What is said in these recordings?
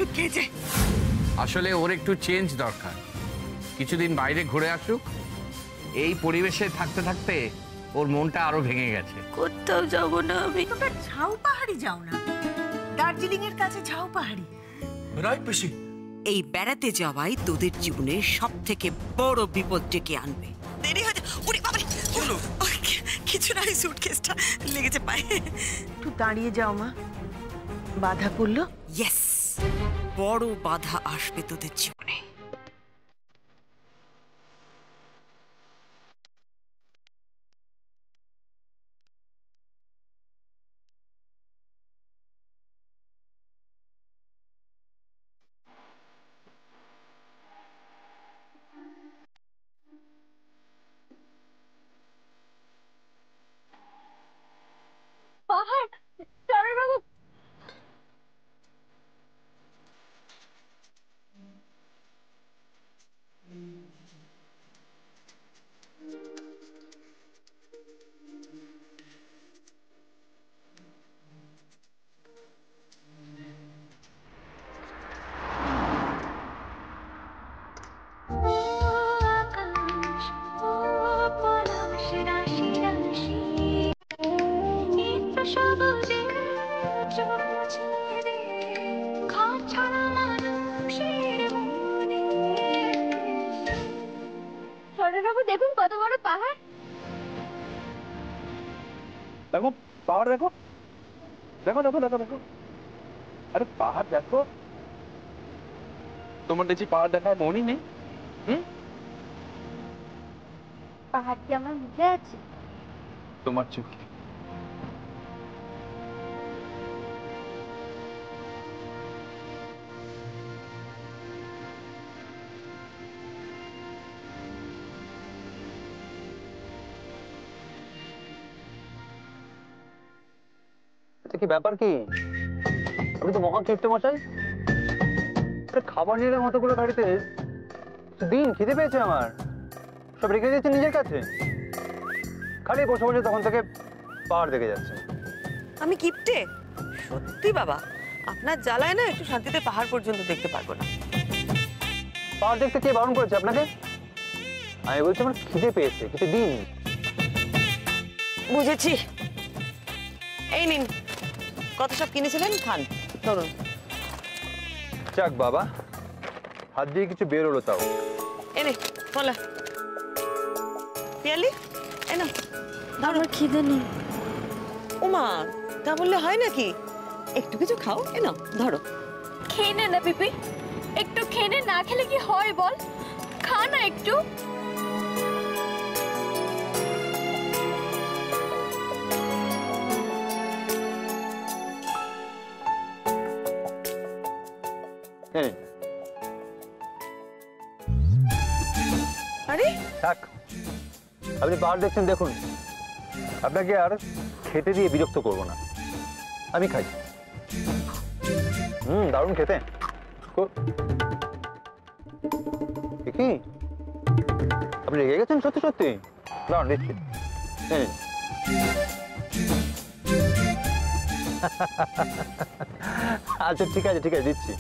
ওষুধ খেয়েছে। আসলে ওর একটু চেঞ্জ দরকার, কিছুদিন বাইরে ঘুরে আসুক। এই পরিবেশে থাকতে থাকতে ওর মনটা আরো ভেঙে গেছে। কোথাও যাবো না আমি। তোমরা ঝাউ পাহাড়ি যাও না, দার্জিলিং এর কাছে ঝাউ পাহাড়ি। রাইট পিসি। এই বেড়াতে যাওয়াই তোদের জীবনে সব থেকে বড় বিপদ ডেকে আনবে। দেরি হয়ে ওরে বাবা, কিছু না, সুটকেসটা লেগেছে পায়ে। একটু দাঁড়িয়ে যাও মা, বাধা পড়লো। ইয়েস, বড় বাধা আসবে তোদের জীবনে। পাহাড়, চরণবাবু। চরণবাবু দেখুন কত বড় পাহাড়। দেখো পাহাড়, দেখো দেখো দেখো দেখো দেখো, আরে পাহাড় দেখো। তোমার দেখছি পাহাড় দেখার মনই নেই। পাহাড় কি আমার মুখে আছে? তোমার চোখে। কি ব্যাপার কি? আপনি তো মহা কিপ্টে মশাই। খাবার নিয়ে মতো করে গাড়িতে দিন খিদে পেয়েছে আমার, সব রেখে দিয়েছে নিজের কাছে। খালি বসে বসে তখন থেকে পাহাড় দেখে যাচ্ছে। আমি কিপটে? সত্যি বাবা, আপনার জ্বালায় না একটু শান্তিতে পাহাড় পর্যন্ত দেখতে পারবো না। পাহাড় দেখতে কে বারণ করেছে আপনাকে? আমি বলছি আমার খিদে পেয়েছে, কিছু দিন। বুঝেছি, এই নিন, কত সব কিনেছিলেন, খান, ধরুন। যাক বাবা, হাত দিয়ে কিছু বেরোলো তাও। এনে বলা পিয়ালি, এই না, আমার খিদে নেই। ওমা, তা বললে হয় নাকি? একটু কিছু খাও, এ নাও ধরো। খেয়ে নে না পিপি, একটু খেয়ে নে, না খেলে কি হয় বল? খা না একটু। আরে থাক, আপনি পাহাড় দেখছেন দেখুন, আপনাকে আর খেতে দিয়ে বিরক্ত করবো না, আমি খাই। দারুণ খেতে। কি আপনি রেগে গেছেন? সত্যি সত্যি দারুণ দিচ্ছি। আচ্ছা ঠিক আছে ঠিক আছে, দিচ্ছি।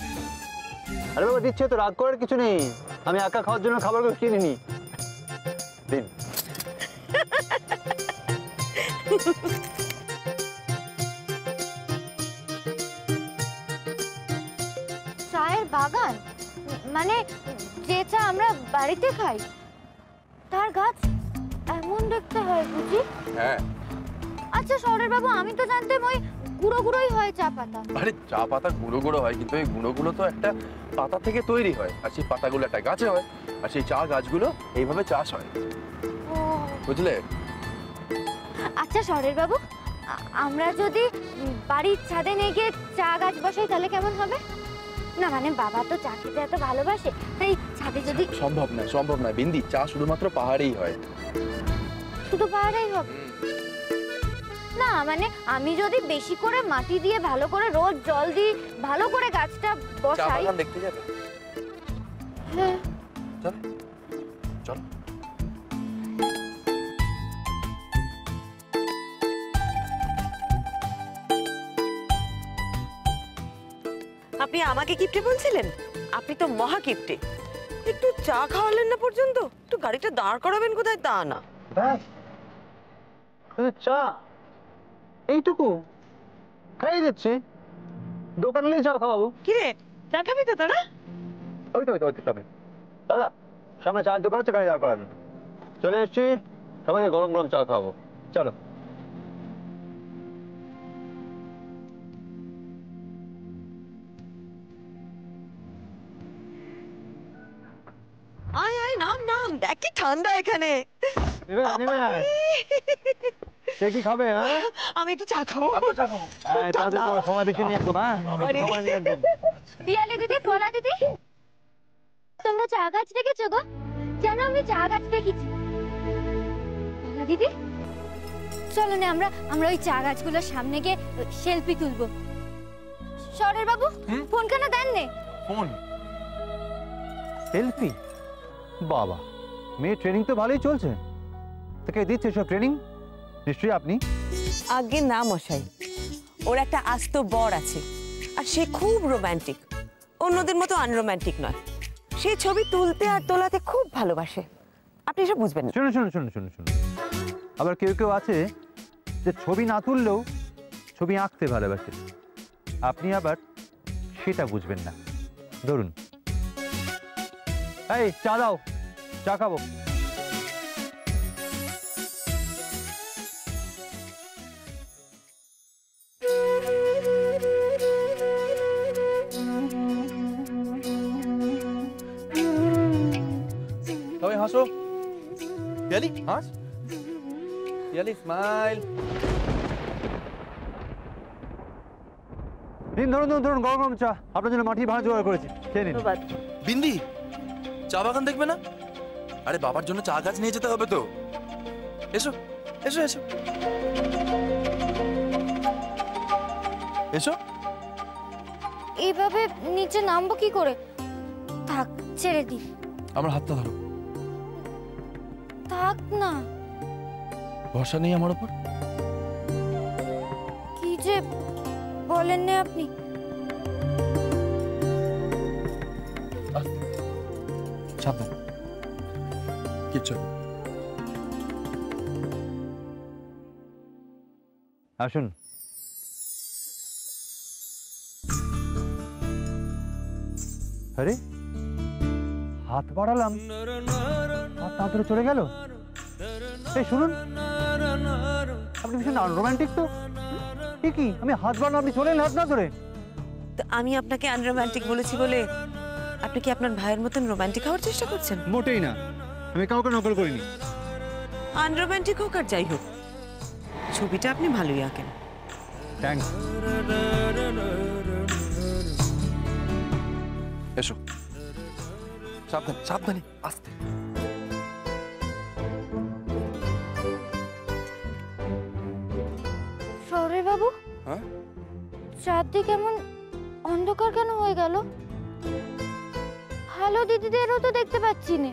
আরে বাবা দিচ্ছি তো, রাগ করার কিছু নেই, আমি একা খাওয়ার জন্য খাবারগুলো কিনিনি। দিন। চায়ের বাগান মানে যে চা আমরা বাড়িতে খাই, তার গাছ এমন দেখতে হয় বুঝি? হ্যাঁ। আচ্ছা শহরের বাবু, আমি তো জানতাম ওই গুঁড়ো গুঁড়োই হয় চা পাতা। আরে চা পাতা গুঁড়ো গুঁড়ো হয়, কিন্তু এই গুঁড়ো গুঁড়ো তো একটা পাতা থেকে তৈরি হয়, আর সেই পাতাগুলো একটা গাছে হয়, আর সেই চা গাছগুলো এইভাবে চাষ হয়, বুঝলে? আচ্ছা শহরের বাবু, আমরা যদি বাড়ির ছাদে নিয়ে গিয়ে চা গাছ বসাই তাহলে কেমন হবে? না মানে বাবা তো চা খেতে এত ভালোবাসে, তাই ছাদে যদি। সম্ভব নয়, সম্ভব নয় বিন্দি, চা শুধুমাত্র পাহাড়েই হয়। শুধু পাহাড়েই হবে? না মানে আমি যদি বেশি করে মাটি দিয়ে ভালো করে রোজ জল দিই, ভালো করে গাছটা বসাই। চা বাগান দেখতে যাবে? হ্যাঁ চল চল। আপনি আমাকে কিপটে বলছিলেন? আপনি তো মহা কিপটে। একটু চা খাওয়ালেন না পর্যন্ত, একটু গাড়িটা দাঁড় করাবেন কোথায় তা না। ব্যাস চা এইটুকু খাইয়ে দিচ্ছি, দোকানে নিয়ে চা খাওয়াবো। কিরে চা খাবি তো তোরা? ওই তো খাবে দাদা, সামনে চায়ের দোকান আছে, গাড়ি দাঁড় করাবেন। চলে এসছি, সবাইকে গরম গরম চা খাওয়াবো, চলো। আয় আয় নাম নাম, দেখ কি ঠান্ডা এখানে। সে কি খাবে? হ্যাঁ আমি একটু চা খাবো। তাদের সময় বেশি নিয়ে একদম। পিয়ালি দিদি, পলা দিদি, তোমরা চা গাছ দেখেছো গো? জানো আমি চা গাছ দেখেছি। পলা দিদি, চলো না আমরা ওই চা গাছগুলোর সামনে গিয়ে সেলফি তুলবো। শরৎ বাবু ফোন কেন দেন নে? Phone selfie? বাবা, মেয়ে ট্রেনিং তো ভালোই চলছে। তোকে দিচ্ছে সব ট্রেনিং নিশ্চয়ই আপনি? আগে না মশাই, ওর একটা আস্ত বর আছে, আর সে খুব রোমান্টিক, অন্যদের মতো আনরোমান্টিক নয়। সে ছবি তুলতে আর তোলাতে খুব ভালোবাসে, আপনি এসব বুঝবেন না। শুনুন, আবার কেউ আছে যে ছবি না তুললেও ছবি আঁকতে ভালোবাসে, আপনি আবার সেটা বুঝবেন না। ধরুন, এই চা দাও, চা খাবো। সবাই হাসো। পিয়ালি হাস, পিয়ালি স্মাইল। ধরুন গরম গরম চা, আপনার জন্য মাটির ভাড়া জোগাড় করেছি, খেয়ে নিন। বিন্দি, চা বাগান দেখবে না? আরে বাবার জন্য চা গাছ নিয়ে যেতে হবে তো। এসো এসো এসো এসো। এইভাবে নিচে নামবো কি করে? থাক, ছেড়ে দি। আমার হাতটা ধরো। থাক না। ভরসা নেই আমার উপর? কি যে বলেন না আপনি। সাবধান, কিচ্ছু। আসুন। আরে হাত বাড়ালাম, হাত তাড়াতাড়ি চলে গেল। এই শুনুন, আপনি ভীষণ রোমান্টিক তো। কি আমি হাত বাড়ালাম, আপনি চলে এলেন হাত না ধরে। তো আমি আপনাকে আনরোমান্টিক বলেছি বলে আপনি কি আপনার ভাইয়ের মতন রোমান্টিক হওয়ার চেষ্টা করছেন? মোটেই না, আমি কাউকে নকল করিনি। আনরোমান্টিক হোক আর যাই হোক, ছবিটা আপনি ভালোই আঁকেন। থ্যাঙ্কস। এসো, সাবধানে আস্তে। শরৎ বাবু, হ্যাঁ, চারদিক কেমন অন্ধকার কেন হয়ে গেল? ভালো দিদিদেরও তো দেখতে পাচ্ছি না।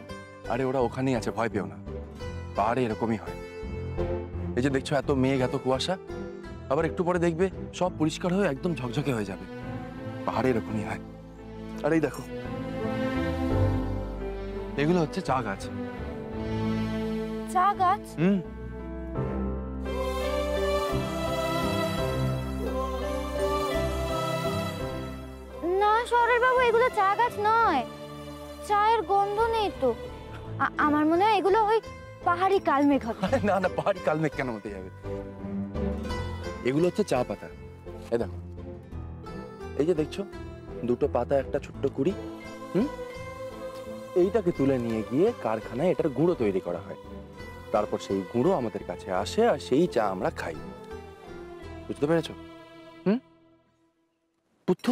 আরে ওরা ওখানেই আছে, ভয় পেও না। পাহাড়ে এরকমই হয়। এই যে দেখছো এত মেঘ, এত কুয়াশা, আবার একটু পরে দেখবে সব পরিষ্কার হয়ে একদম ঝকঝকে হয়ে যাবে। পাহাড়ে এরকমই হয়। আর এই দেখো, এগুলো হচ্ছে চা গাছ। চা গাছ? না শরৎ বাবু, এগুলো চা গাছ নয়, চায়ের গন্ধ নেই তো। আমার মনে হয় এগুলো ওই পাহাড়ি কালমেঘ হবে। না না, পাহাড়ি কালমেঘ কেন হতে যাবে? এগুলো হচ্ছে চা পাতা। এই দেখো, এই যে দেখছো দুটো পাতা, একটা ছোট্ট কুড়ি। এইটাকে তুলে নিয়ে গিয়ে কারখানায় এটার গুঁড়ো তৈরি করা হয়। তারপর সেই গুঁড়ো আমাদের কাছে আসে, আর সেই চা আমরা খাই। বুঝতে পেরেছো? পুত্তু,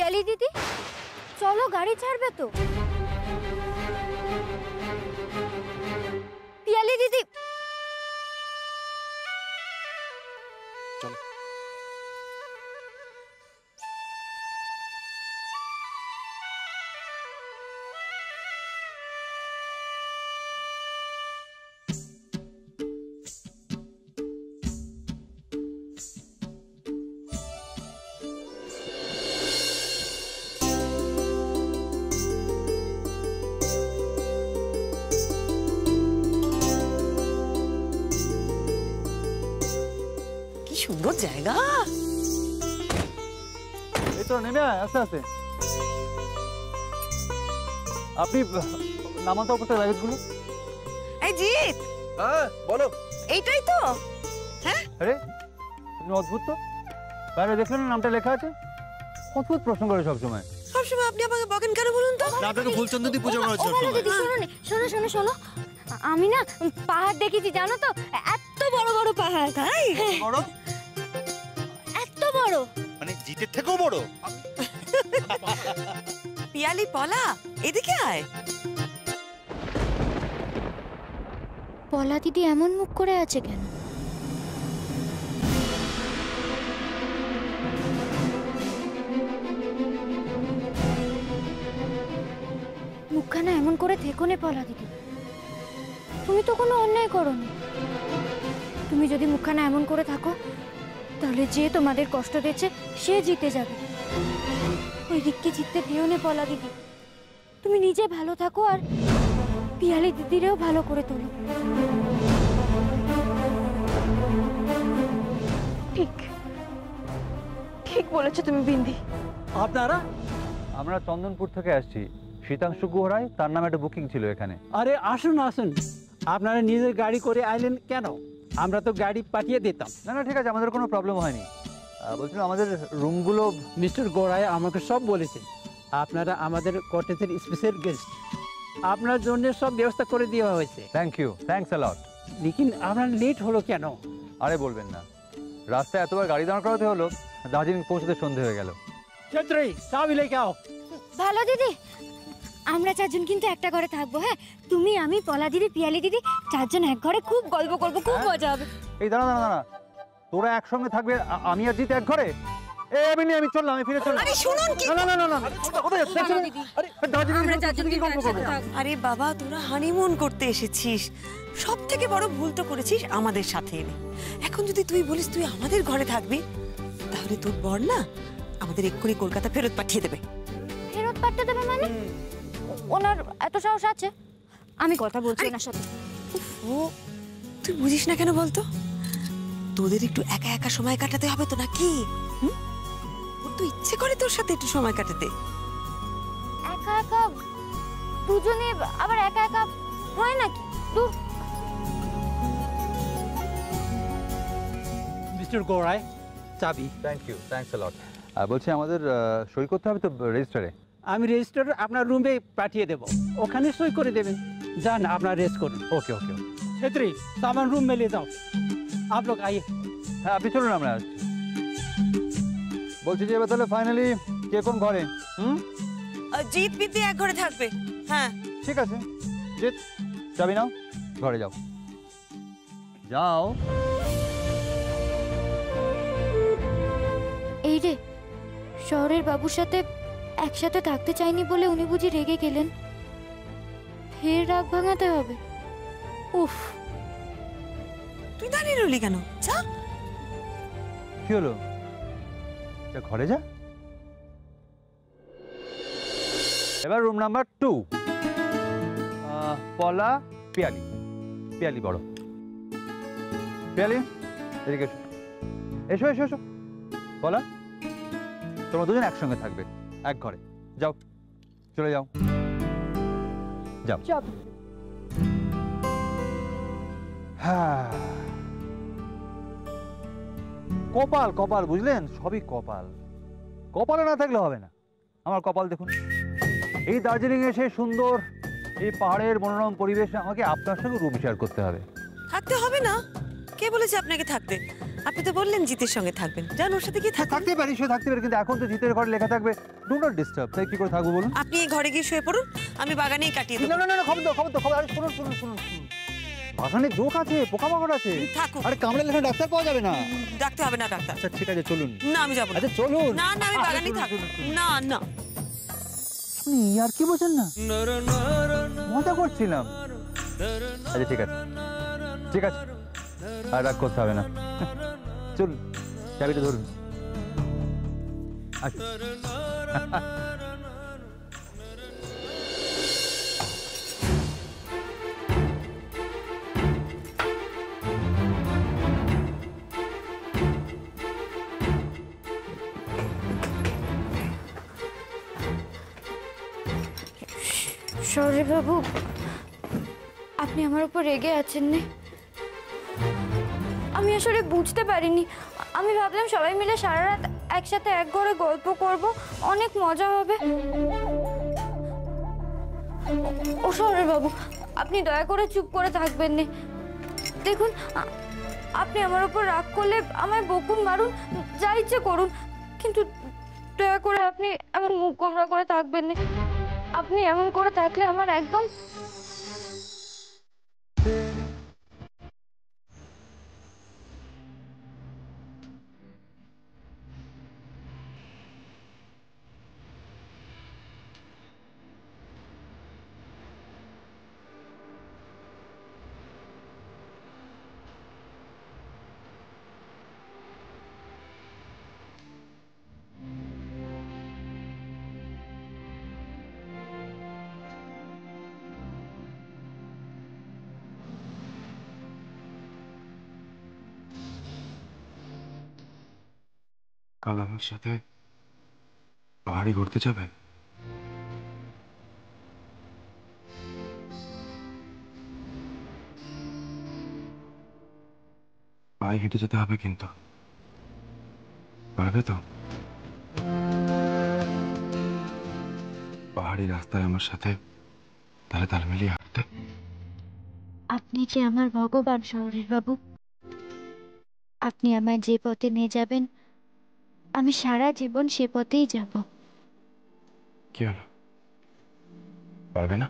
পিয়ালি দিদি, চলো গাড়ি ছাড়বে তো। পিয়ালি দিদি, চলো। কি সুন্দর জায়গা। এই তো নেমে আয়, আস্তে আস্তে। আপনি নামান তো উপর থেকে লাগেজগুলো। এই জিৎ, হ্যাঁ বলো। এইটাই তো। হ্যাঁ, আরে আপনি অদ্ভুত তো, বাইরে দেখলেন না নামটা লেখা আছে? অদ্ভুত প্রশ্ন করে সবসময়। সবসময় আপনি আমাকে বকেন কেন বলুন তো? আপনাকে ফুলচন্দ্র দিয়ে পুজো করা হচ্ছে ও ভালো দিদি, শোনো নে, শোনো শোনো শোনো, আমি না পাহাড় দেখেছি জানো তো, এত বড় বড় পাহাড়। তাই? বড় এত বড়। মানে জিতের থেকেও বড়। পিয়ালি পলা, এদিকে আয়। পলা দিদি এমন মুখ করে আছে কেন? মুখখানা এমন করে থেকো নে পলা দিদি, তুমি তো কোনো অন্যায় করোনি। তুমি যদি মুখখানা এমন করে থাকো তাহলে যে তোমাদের কষ্ট দিচ্ছে সে জিতে যাবে। ওই রিক্কি জিততে দিও নে পলা দিদি, তুমি নিজে ভালো থাকো আর পিয়ালি দিদিরেও ভালো করে তোলো। ঠিক ঠিক বলেছো তুমি বিন্দি। আপনারা? আমরা চন্দনপুর থেকে আসছি। শীতাংশু গুহরায়, তার নামে একটা বুকিং ছিল এখানে। আরে আসুন আসুন, আপনারা নিজের গাড়ি করে আইলেন কেন? আমরা তো গাড়ি পাঠিয়ে দিতাম। না না ঠিক আছে, আমাদের কোনো প্রবলেম হয়নি। বলছিলাম আমাদের রুমগুলো। মিস্টার গোড়ায় আমাকে সব বলেছে, আপনারা আমাদের কটেজের স্পেশাল গেস্ট, আপনার জন্য সব ব্যবস্থা করে দেওয়া হয়েছে। থ্যাংক ইউ, থ্যাঙ্কস আ লট। লেকিন আপনার লেট হলো কেন? আরে বলবেন না, রাস্তায় এতবার গাড়ি দাঁড় করাতে হলো, দার্জিলিং পৌঁছতে সন্ধে হয়ে গেল। ছাত্রী চাবি লেকে আও। ভালো দিদি, আমরা চারজন কিন্তু একটা ঘরে থাকবো। হ্যাঁ, তুমি, আমি, পলা দিদি, পিয়ালি দিদি, চারজন এক ঘরে খুব গল্প করবো, খুব মজা হবে। এই দাঁড়া দাঁড়া দাঁড়া, তোরা একসঙ্গে থাকবে, আমি আর জিত এক ঘরে? আমি চললাম, আমি ফিরে চললাম। আরে শুনুন কি, না না না না না, কোথায় যাচ্ছ? আরে দার্জিলিং কি গল্প করবো? আরে বাবা তোরা হানিমুন করতে এসেছিস, সব থেকে বড় ভুল তো করেছিস আমাদের সাথে এনে। এখন যদি তুই বলিস তুই আমাদের ঘরে থাকবি, তাহলে তোর বর না আমাদের এক্ষুনি কলকাতা ফেরত পাঠিয়ে দেবে। ফেরত পাঠাতে দেবে মানে? ওনার এত সাহস আছে? আমি কথা বলছি ওনার সাথে। ও তুই বুঝিস না কেন বলতো? তোদের একটু একা একা সময় কাটাতে হবে তো নাকি? ওর তো ইচ্ছে করে তোর সাথে একটু সময় কাটাতে। একা একা দুজনে আবার একা একা হয় নাকি? দূর। মিস্টার গোড়ায় চাবি। থ্যাংক ইউ, থ্যাঙ্কস আ লট। বলছি আমাদের সই করতে হবে তো রেজিস্টারে? আমি রেজিস্টার আপনার রুমে পাঠিয়ে দেব, ওখানে সই করে দেবেন। যান আপনার রেস্ট করুন। ওকে ওকে ওকে। छेत्री सामान रूम में ले जाओ, आप लोग आइए। হ্যাঁ আপনি চলুন, আমরা আসছি। বলছি যে এবার তাহলে ফাইনালি কে কোন ঘরে? জিৎ বিদ্যে এক ঘরে থাকবে। হ্যাঁ ঠিক আছে, জিৎ চাবি নাও, ঘরে যাও যাও। এই রে, শহরের বাবুর সাথে একসাথে থাকতে চাইনি বলে উনি বুঝি রেগে গেলেন। ফের রাগ ভাঙাতে হবে। উফ, তুই দাঁড়িয়ে রইলি কেন? যা। কি হলো? যা ঘরে যা। এবার রুম নাম্বার 2, পলা, পিয়ালি। পিয়ালি বড়। পিয়ালি এদিকে এসো, এসো এসো এসো। পলা, তোমরা দুজন একসঙ্গে থাকবে এক ঘরে। যাও, চলে যাও, যাও। চল। হ্যাঁ, কপাল কপাল বুঝলেন, সবই কপাল। কপালে না থাকলে হবে না। আমার কপাল দেখুন, এই দার্জিলিং এ সেই সুন্দর এই পাহাড়ের মনোরম পরিবেশে আমাকে আপনার সঙ্গে রুম শেয়ার করতে হবে। থাকতে হবে না, কে বলেছে আপনাকে থাকতে? আপনি তো বললেন জিতের সঙ্গে থাকবেন, যান ওর সাথে গিয়ে থাকুন। থাকতে পারি, সে থাকতে পারি, কিন্তু এখন তো জিতের ঘরে লেখা থাকবে ডু নট ডিস্টার্ব, তাই কি করে থাকবো বলুন? আপনি এই ঘরে গিয়ে শুয়ে পড়ুন, আমি বাগানেই কাটিয়ে না দেবো। না না না, খবর দাও খবর দাও খবর। আরে শুনুন শুনুন শুনুন শুনুন, বাগানে জোক আছে, পোকামাকড় আছে। থাকুক। আরে কামড়ে লেখা ডাক্তার পাওয়া যাবে না। ডাকতে হবে না ডাক্তার। আচ্ছা ঠিক আছে চলুন। না আমি যাবো না। আচ্ছা চলুন। না না আমি বাগানেই থাকবো। না না আপনি আর কি বলছেন না, মজা করছিলাম। আচ্ছা ঠিক আছে ঠিক আছে, আর রাগ করতে হবে না। চলুন, চাবিটা ধরুন। আচ্ছা শরীর বাবু, আপনি আমার উপর রেগে আছেন না? আমি আসলে বুঝতে পারিনি। আমি ভাবলাম সবাই মিলে সারা রাত একসাথে এক ঘরে গল্প করব, অনেক মজা হবে। ও শরীর বাবু, আপনি দয়া করে চুপ করে থাকবেন না। দেখুন, আপনি আমার উপর রাগ করলে আমায় বকুন, মারুন, যা ইচ্ছে করুন, কিন্তু দয়া করে আপনি আমার মুখ গোমড়া করে থাকবেন না। আপনি এমন করে থাকলে আমার একদম কাল আমার সাথে পাহাড়ি ঘুরতে যাবে? পায়ে হেঁটে যেতে হবে কিন্তু, পারবে তো? পাহাড়ি রাস্তায় আমার সাথে তালে তাল মিলিয়ে হাঁটতে। আপনি যে আমার ভগবান শরীর বাবু। আপনি আমায় যে পথে নিয়ে যাবেন আমি সারা জীবন সে পথেই যাব। কি হলো, পারবে না?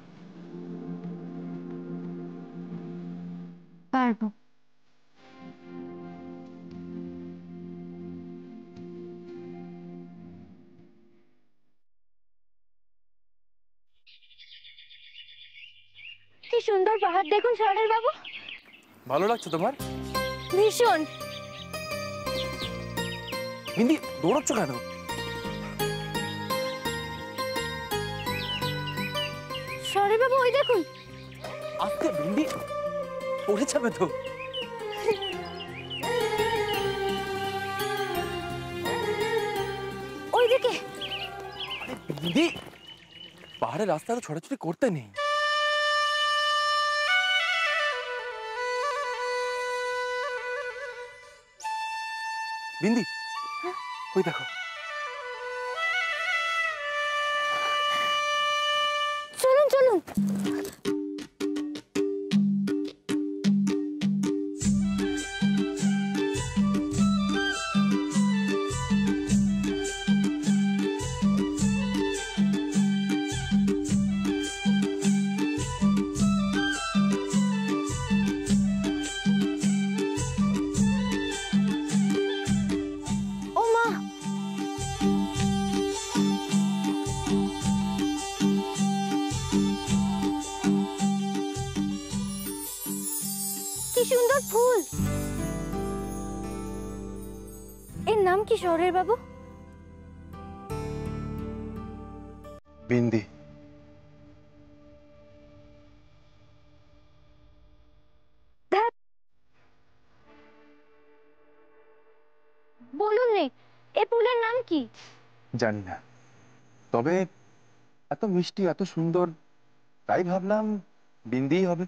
পারবো। কি সুন্দর পাহাড় দেখুন শরীর বাবু। ভালো লাগছে তোমার? ভীষণ। বিন্দি, দৌড়াচ্ছ কেন? শরীর বাবু ওই দেখুন। আস্তে বিন্দি, পড়ে যাবে তো। ওইদিকে। বিন্দি, পাহাড়ের রাস্তা তো ছোটাছুটি করতে নেই। বিন্দি, ওই দেখো। চলুন চলুন। ও মা, কি সুন্দর ফুল। এর নাম কি শরীর বাবু? বিন্দি। বলুন নে, এ ফুলের নাম কি? জানি না, তবে এত মিষ্টি এত সুন্দর, তাই ভাবলাম বিন্দিই হবে।